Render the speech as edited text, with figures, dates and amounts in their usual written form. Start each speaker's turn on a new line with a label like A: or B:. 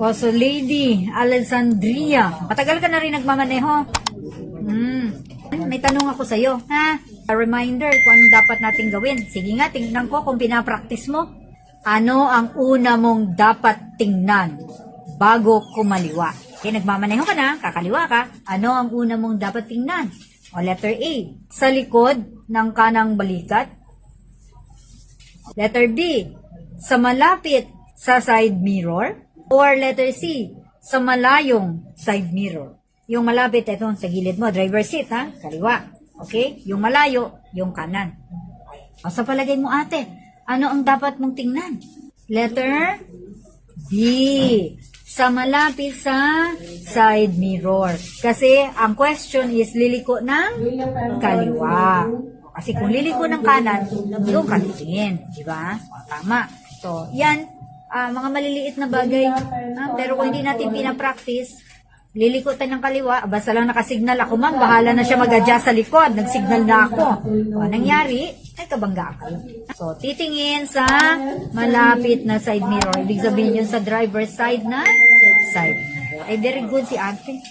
A: O, so Lady Alexandria, matagal ka na rin nagmamaneho. May tanong ako sa'yo, ha? A reminder kung anong dapat natin gawin. Sige nga, tingnan ko kung pinapractice mo. Ano ang una mong dapat tingnan bago kumaliwa? Okay, nagmamaneho ka na, kakaliwa ka. Ano ang una mong dapat tingnan? O, letter A, sa likod ng kanang balikat. Letter B, sa malapit sa side mirror. Or letter C, sa malayong side mirror. Yung malapit, ito sa gilid mo, driver seat, ha? Kaliwa. Okay? Yung malayo, yung kanan. O, sa palagay mo, ate, ano ang dapat mong tingnan? Letter B, sa malapit sa side mirror. Kasi ang question is liliko ng kaliwa. Kasi kung liliko ng kanan, doon ka titingin. Diba? O, tama. So, yan, mga maliliit na bagay. Pero kung hindi natin pinapractice, liliko tayo ng kaliwa, basta lang nakasignal ako, ma'am, bahala na siya mag-adjust sa likod, nagsignal na ako. O, nangyari, ay kabangga ako. So, titingin sa malapit na side mirror. Ibig sabihin yun sa driver's side na side mirror. Ay, very good si ate.